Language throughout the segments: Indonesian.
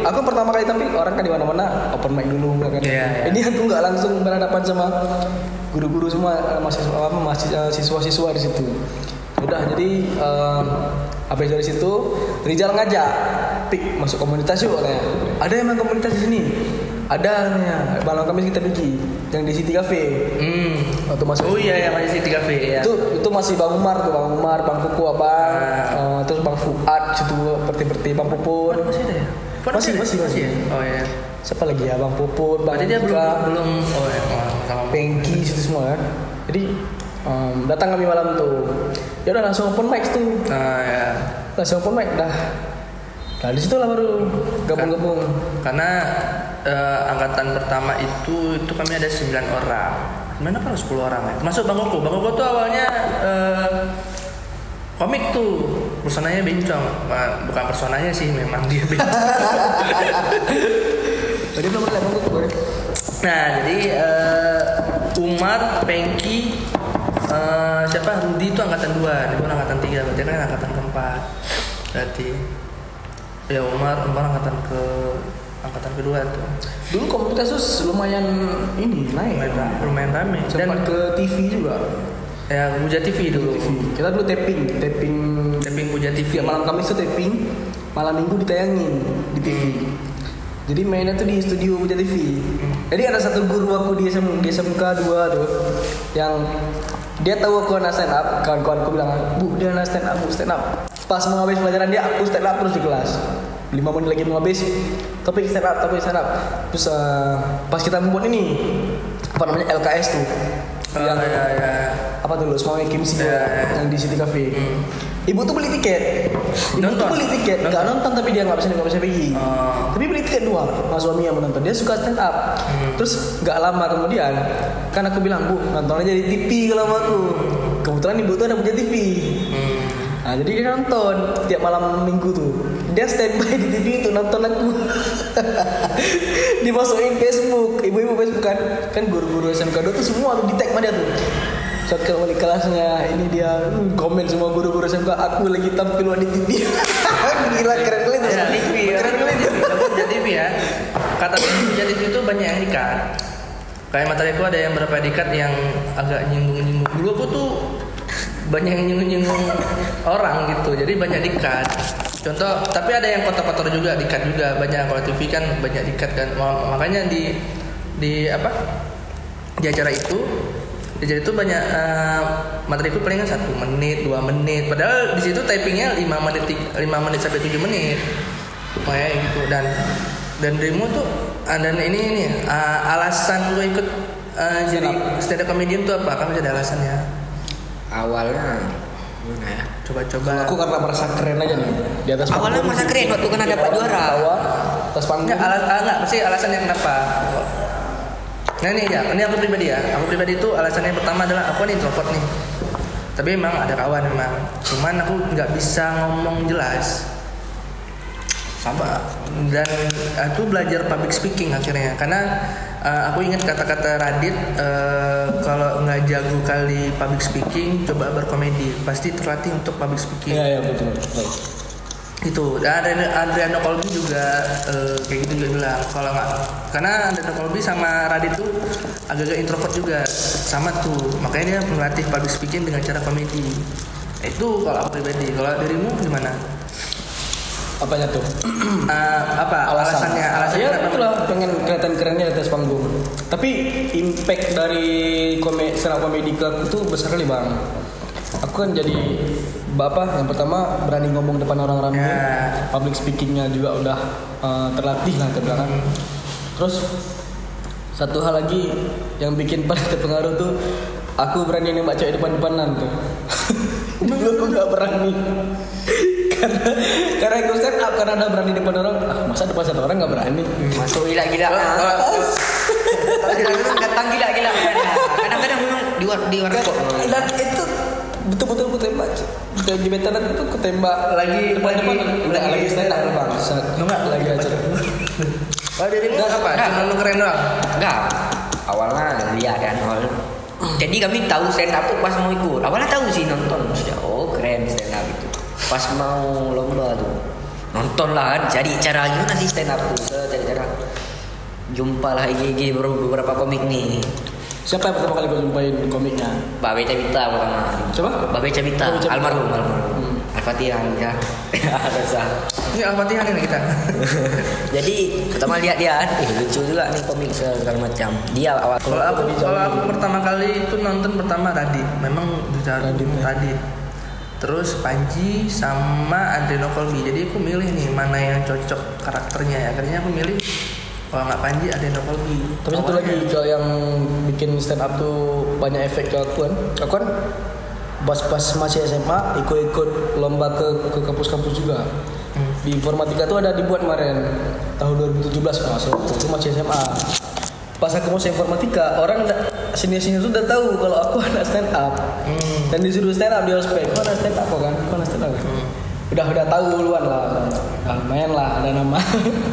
aku pertama kali tampil orang kan di mana-mana open mic dulu kan. Ini aku nggak langsung berhadapan sama guru-guru semua, siswa-siswa di situ. Udah jadi habis dari situ Rizal ngajak Pik masuk komunitas yuk katanya. Ada emang komunitas di sini. Ada katanya. Malam Kamis kita pergi yang di City Cafe. Waktu masuk. Oh iya masih City Cafe ya. Itu masih Bang Umar, Bang Kuku abang, terus Bang Fuad situ seperti Bang Pupun. Masih ada ya? Masih. Ya? Oh iya. Siapa lagi ya? Bang Pupun, Bang Dia belum sama Pengki situ semua kan. Jadi datang kami malam tuh. Ya udah langsung open mic tuh. Ya. Langsung open mic dah. Nah di situ lah baru gabung-gabung. Karena angkatan pertama itu kami ada 9 orang. Mana kalau 10 orang ya? Termasuk Bang Koko. Bang Koko tuh awalnya komik tuh. Personanya bencong. Bukan personanya sih, memang dia bencong. Tadi belum ada Bang Koko. Nah, jadi Umar, Pengki, siapa? Rudi itu angkatan 2, dia angkatan 3, berarti kan angkatan keempat. Berarti ya Umar angkatan kedua tuh. Dulu komunitas tuh lumayan ini naik. Lumayan rame. Sempat ke TV juga. Ya, Buja TV dulu. Kita dulu tapping Buja TV. Ya, malam Kamis tuh tapping, malam Minggu ditayangin di TV. Jadi mainnya tuh di studio Buja TV. Jadi ada satu guru aku di SMK 2 tuh yang dia tahu aku anak stand up, kawan-kawanku bilang, "Bu, dia anak stand up." Pas mau habis pelajaran dia, aku stand up terus di kelas. 5 menit lagi mau habis, topik stand up. Terus pas kita membuat ini apa namanya LKS tuh. Yang apa tuh lo semuanya Kimsi yang di City Cafe. Ibu tuh beli tiket. Nggak nonton tapi dia nggak bisa pergi. Tapi beli tiket 2 sama suami yang menonton. Dia suka stand up. Terus nggak lama kemudian kan aku bilang, "Bu, nonton aja di TV kalau aku." Kebetulan ibu tuh ada punya TV. Nah, jadi dia nonton tiap malam Minggu tuh. Dia standby di TV itu nonton aku. Dimasukin Facebook, ibu-ibu Facebook kan guru-guru SMK 2 tuh semua tuh di tag sama dia tuh. Saat ke wali kelasnya ini dia komen semua guru-guru SMK, aku lagi tampil di TV. Gila keren kali tuh. Keren kali tuh. Buja TV ya. Kata Buja TV itu banyak yang dikat. Kayak materiku ada yang berapa dikat yang agak nyinggung-nyinggung. Dulu aku tuh banyak yang nyinggung orang gitu, jadi banyak dikat. Contoh, tapi ada yang kotor-kotor juga, dikat juga banyak. Kalau TV kan banyak dikat kan, makanya di acara itu banyak materiku palingan 1 menit 2 menit, padahal di situ typingnya 5 menit sampai 7 menit kayak gitu. Dan dirimu tuh dan ini alasan gue ikut jadi stand up comedian tuh apa? Kan ada alasannya. Awalnya gimana ya? Coba. Aku karena merasa keren aja nih di atas panggung. Awalnya merasa keren waktu kan dapat juara. Atas panggung. Enggak, pasti alasannya kenapa? Nah ini ya, ini aku pribadi ya. Aku pribadi itu alasannya yang pertama adalah aku nih introvert nih. Tapi memang ada kawan memang. Cuman aku nggak bisa ngomong jelas. Sama. Dan aku belajar public speaking akhirnya. Karena aku ingat kata-kata Radit, kalau nggak jago kali public speaking, coba berkomedi, pasti terlatih untuk public speaking. Iya betul. Itu. Dan Adriano Colby juga kayak gitu juga bilang, kalau nggak, karena Adriano Colby sama Radit tuh agak-agak introvert juga, sama tuh, makanya dia melatih public speaking dengan cara komedi. Itu kalau aku pribadi. Kalau dirimu gimana? Apanya tuh? Alasannya ya itulah, pengen kelihatan kerennya di atas panggung. Tapi impact dari stand up comedy ke aku tuh besar kali bang. Aku kan jadi yang pertama berani ngomong depan orang ramai, public speakingnya juga udah terlatih lah terbilang. Terus satu hal lagi yang bikin paling terpengaruh tuh, aku berani nembak cewek depan-depanan tuh. Dulu aku nggak berani. Karena ikut stand up, karena ada berani depan orang. Masa depan satu orang nggak berani? Masuk gila-gila. Kalau gila-gila datang gila-gila. Kadang-kadang memang di warkop. Dan itu betul-betul aku tembak. Di betaran itu ketembak lagi depan-depan. Udah lagi stand up bang. Enggak lagi acara. Oh dirimu apa? Cuma lu keren doang? Enggak. Awalnya lihat kan Jadi kami tahu stand up tuh pas mau ikut. Awalnya tahu sih nonton. Oh keren stand up itu. Pas mau lomba tuh nonton lah kan, cari cara gimana sih stand up tuh, cari cara jumpa lah IG beberapa komik nih. Siapa yang pertama kali kau jumpain komiknya? Babe Cabita pertama. Coba? Babe Cabita, almarhum. Al-Fatihah ya. Ada sah. Ini Al-Fatihah nih kita. Jadi pertama lihat dia, lucu juga nih komik segala macam. Dia awal. Kalau aku pertama kali itu nonton pertama Radit. Memang bicara Radit. Terus Panji sama Adreno Colby. Jadi aku milih nih mana yang cocok karakternya ya. Akhirnya aku milih kalau nggak Panji Adreno Colby. Tapi satu lagi kalau yang bikin stand up tuh banyak efek ke aku kan pas masih SMA ikut lomba ke kampus-kampus juga. Di informatika tuh ada dibuat kemarin tahun 2017 kalau itu masih SMA. Pas aku masuk informatika, orang senior tuh udah tahu kalau aku anak stand up. Dan disuruh stand up di ospek. Kau anak stand up kan? Kau anak stand up. Udah tahu duluan lah. Lumayan lah ada nama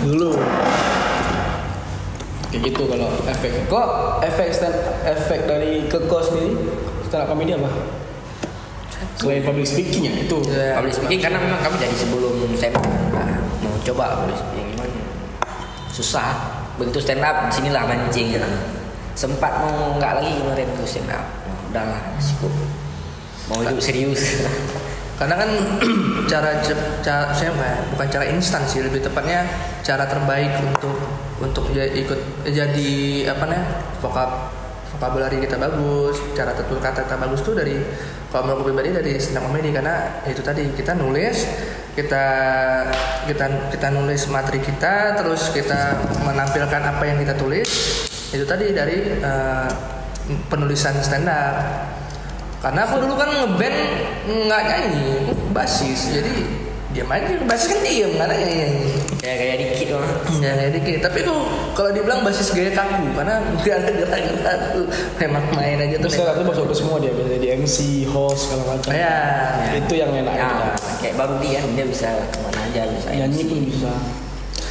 dulu. Kayak gitu kalau efek. Kok efek dari kekos sendiri stand up comedy apa? Selain public speaking ya itu. Public speaking karena memang kami dari sebelum saya mau coba public speaking gimana susah. Begitu stand up sinilah mancing ya. Sempat mau nggak lagi kemarin tuh stand up. Udahlah cukup. Mau hidup serius. Karena kan cara saya bukan cara instan sih, lebih tepatnya cara terbaik untuk ikut jadi apa nih vocabulary kita bagus, cara tutur kata kita bagus tuh dari kalau menurut pribadi dari stand up comedy. Karena itu tadi kita nulis kita nulis materi kita, terus kita menampilkan apa yang kita tulis itu tadi dari penulisan stand up. Karena aku dulu kan ngeband nggak nyanyi, aku basis, jadi diam aja. Basis kan diam, nggak nyanyi. Kayak dikit doang. Ya kayak dikit. Tapi kalau dibilang basis gaya kaku, karena nggak ada gerak-gerak aku, memang main aja tuh. Terus sekarang tuh masuk ke semua dia, bisa jadi MC, host segala macam. Ya. Itu yang enak. Ya, kayak baru dia bisa kemana aja, bisa Nyanyi MC. pun bisa.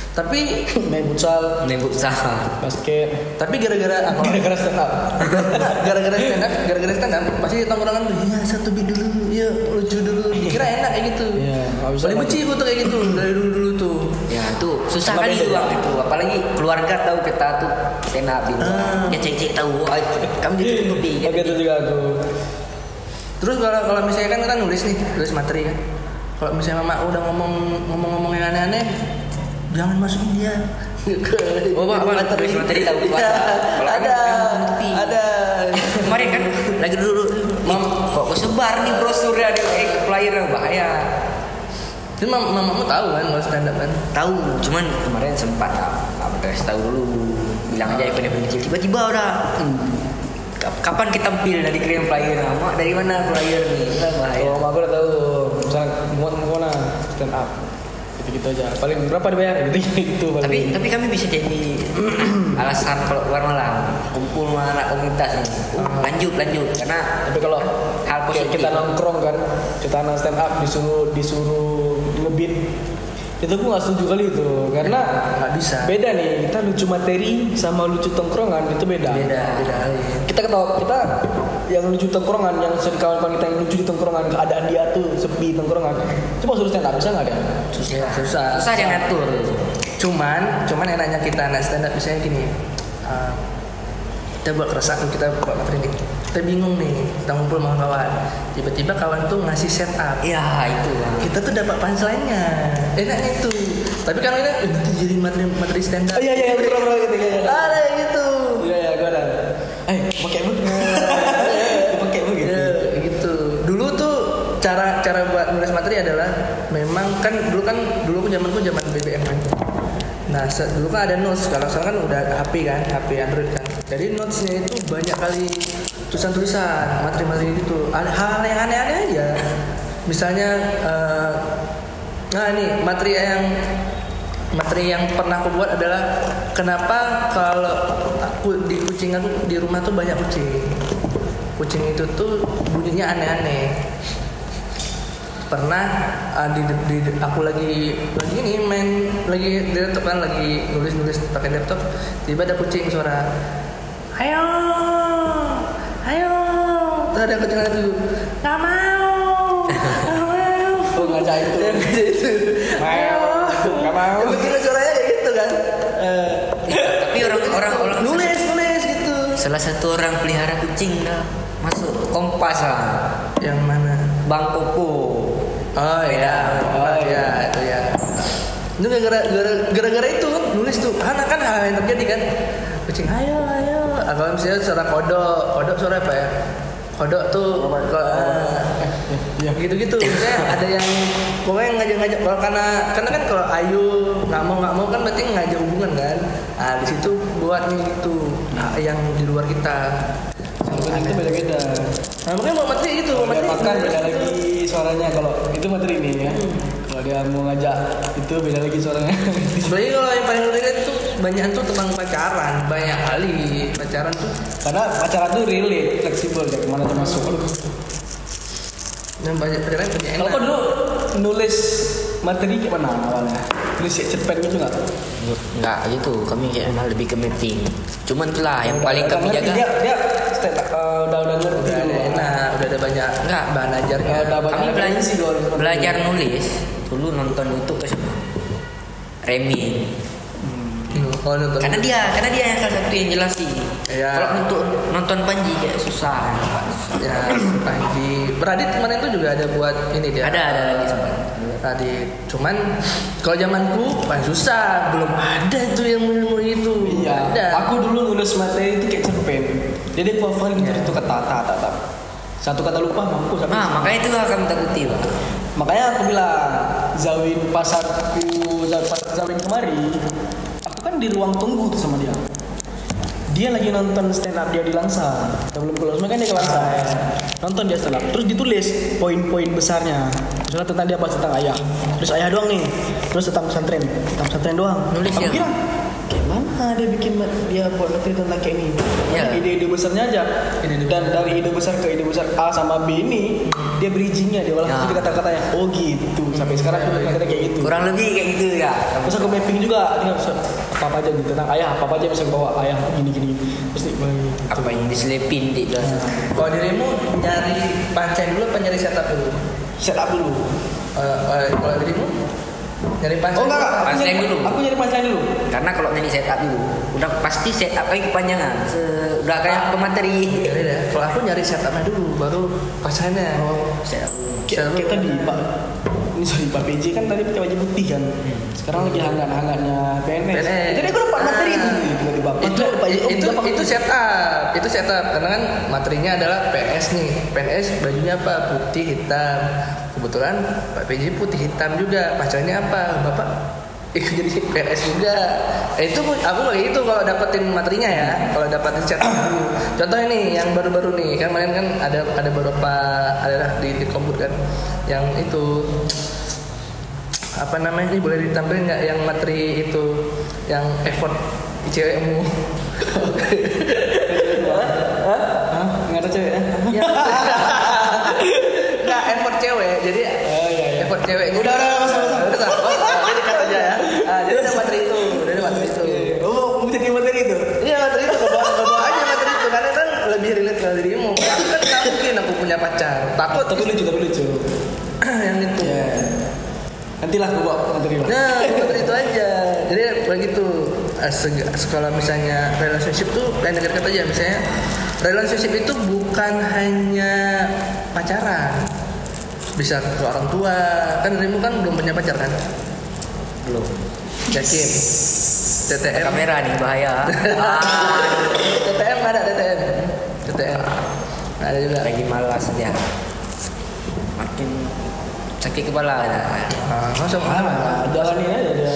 Tapi Main futsal, basket. tapi gara-gara stand up. gara-gara stand up pasti tongkrongan tuh ya satu beat dulu, ya lucu dulu, dikira enak kayak gitu. Iya, paling benci gue tuh kayak gitu dari dulu tuh. Ya tuh susah kali itu waktu itu, apalagi keluarga tahu kita tuh stand up gitu. Ya cek tahu, kamu gitu lebih. Oke itu juga aku. Terus kalau misalnya kan kita nulis materi kan. Kalau misalnya mama udah ngomong yang aneh-aneh, jangan masukin dia. Materi tahu Ada. Kemarin kan lagi dulu kok sebar nih brosurnya ada flyer bahaya. Itu mamamu tahu kan kalau stand up kan? Tahu, cuman kemarin sempat kasih tahu dulu, bilang aja event kecil. Tiba-tiba udah kapan kita tampil dari kirim flyer? Mak dari mana flyer nih? Bahaya. Kalau aku udah tahu, misalnya muat mana stand up. Gitu aja. Paling berapa dibayar gitu. Tapi kami bisa jadi alasan kalau keluar malam kumpul sama anak komunitas ini. Lanjut karena tapi kalau hal positif kita nongkrong kan, kita anak stand up disuruh ngebit, itu aku nggak setuju kali itu karena nggak bisa. Beda nih, kita lucu materi sama lucu tongkrongan itu beda. Kita ketawa, kita yang lucu tongkrongan, yang kawan-kawan kita yang lucu di tongkrongan, keadaan dia tuh sepi tongkrongan, coba suruh stand up bisa nggak ada? Susah yang ngatur. Cuman enaknya kita anak stand up misalnya gini, kita buat keresahan, kita buat materi ini, kita bingung nih, kita ngumpul sama kawan, tiba-tiba kawan tuh ngasih setup. Ya itu lah. Kita tuh dapat punchline-nya, enaknya itu. Tapi kalau ini nanti jadi materi stand up. Iya, betul gitu. Ada gitu. Iya, gue ada. Pakai bu. Pakai bu gitu. Gitu. Dulu tuh cara buat nulis materi adalah memang kan dulu zamanku zaman BBM kan. Nah, dulu kan ada notes. Kalau sekarang kan udah HP Android kan. Jadi notesnya itu banyak kali tulisan-tulisan, materi-materi gitu. Ada hal yang aneh-aneh aja. Misalnya, nih materi yang pernah aku buat adalah kenapa kalau di rumah tuh banyak kucing. Kucing itu tuh bunyinya aneh-aneh. Pernah aku lagi ini main lagi di laptop kan, lagi nulis pakai laptop, tiba ada kucing suara ayo terus ada kucing itu nggak mau ngajak itu ayo Nggak mau. Bikin suaranya kayak gitu kan. Tapi orang Nulis gitu. salah satu orang pelihara kucing dah masuk Kompas lah. Yang mana? Bang Koko. Oh iya, itu ya. Itu gara-gara itu nulis tuh. Kan hal yang terjadi kan. Kucing ayo. Kalau misalnya suara kodok suara apa ya? Kodok tuh gitu-gitu. Misalnya ada yang pokoknya ngajak karena kan kalau ayu nggak mau kan berarti ngajak hubungan kan. Nah di situ buat nih gitu. Yang di luar kita. Yang itu beda-beda. Nah makanya mau materi itu. Dia makan beda lagi suaranya kalau itu materi ini ya. Kalau dia mau ngajak itu beda lagi suaranya. Sebenarnya kalau yang paling relate tuh banyak tuh tentang pacaran, banyak kali pacaran tuh. Karena pacaran tuh relate, fleksibel ya kemana aja masuk. Yang banyak pacaran punya Kalau enak. kau dulu nulis materi gimana awalnya? Tulis cerpen gitu nggak? Enggak gitu, kami kayak emang lebih ke mapping. Cuman itulah yang paling Udah kami ngerti, jaga. Dia udah ngerti Udah ada dulu. enak, udah ada banyak Enggak, bahan ajarnya. Udah banyak Kami referensi dulu. belajar nulis dulu nonton YouTube ke Remy. Oh, nonton. Karena dia yang salah satu yang jelasin. Iya. Kalau untuk nonton Panji kayak susah. Ya, Panji. Beradit kemarin tuh juga ada buat ini dia. Ada lagi sempat. Radit. Cuman kalau zamanku paling susah, belum ada tuh yang ilmu itu. Iya. Ada. Aku dulu nulis materi itu kayak cerpen. Jadi aku hafal gitu itu kata. Satu kata lupa mampus. Nah, makanya itu akan takuti, Pak. Makanya aku bilang Zawin Zawin kemari, aku kan di ruang tunggu tuh sama dia. Dia lagi nonton stand up dia di Langsa. Sebelum keluar, kan dia ke Langsa. Nonton dia stand up, terus ditulis poin-poin besarnya. Misalnya tentang dia bahas tentang ayah. Terus ayah doang nih. Terus tentang pesantren doang. Nulis aku ya? kira kayak mana dia bikin dia buat materi tentang kayak ini. Ya. Ide-ide besarnya aja. Dan dari ide besar ke ide besar A sama B ini dia bridgingnya dia olah Ya. jadi kata-katanya. Oh gitu. Sampai sekarang aku kata kayak gitu. Kurang lebih kayak gitu ya. Terus aku mapping juga, tinggal apa aja nih tentang ayah, apa aja bisa bawa ayah gini. Terus nih Apa yang diselipin di dalam. Kalau dirimu nyari pancen dulu apa nyari setup dulu? setup dulu. Kalau dirimu nyari pancen. Oh enggak, Punchline dulu. Aku nyari punchline dulu. Karena kalau nyanyi setup dulu, udah pasti setup lagi kepanjangan. Udah kayak pemateri. Beda. Kalau aku nyari setupnya dulu, baru pancenya. Setup. Kayak tadi Pak PJ kan tadi pakai baju putih kan. Sekarang lagi hangat-hangatnya PNS. Jadi aku dapat materi itu tiba-tiba. Itu setup karena kan materinya adalah PNS nih. PNS bajunya apa? Putih hitam. Kebetulan Pak PJ putih hitam juga. Pacarnya apa? Bapak ikut jadi PNS juga. Itu aku kayak gitu kalau dapetin materinya ya. Kalau dapetin setup dulu. Contohnya nih yang baru-baru nih. Kan kemarin kan ada beberapa adalah di komputer kan yang itu apa namanya ini boleh ditampilin nggak yang materi itu yang effort cewekmu? Hah? Nggak ada cewek ya? Nggak effort cewek jadi iya. effort cewek Udah, masa. jadi kata aja ya. Jadi ada materi itu, Oh, mau jadi materi itu? Iya materi itu bawa aja materi itu karena kan lebih relate ke dirimu. Aku kan nggak mungkin aku punya pacar, takut Tapi lucu. yang itu. Ya. Nantilah aku bawa materi lah. Nah, seperti itu aja. Jadi begitu. Sekolah misalnya relationship tuh yang dekat aja misalnya relationship itu bukan hanya pacaran. Bisa ke orang tua. Kan dirimu kan belum punya pacar kan? Belum. Yakin? TTM. Kamera nih bahaya. TTM ada TTM. Ada juga. Lagi malas dia. Makin sakit kepala. Masa mana? Jalanin aja dia.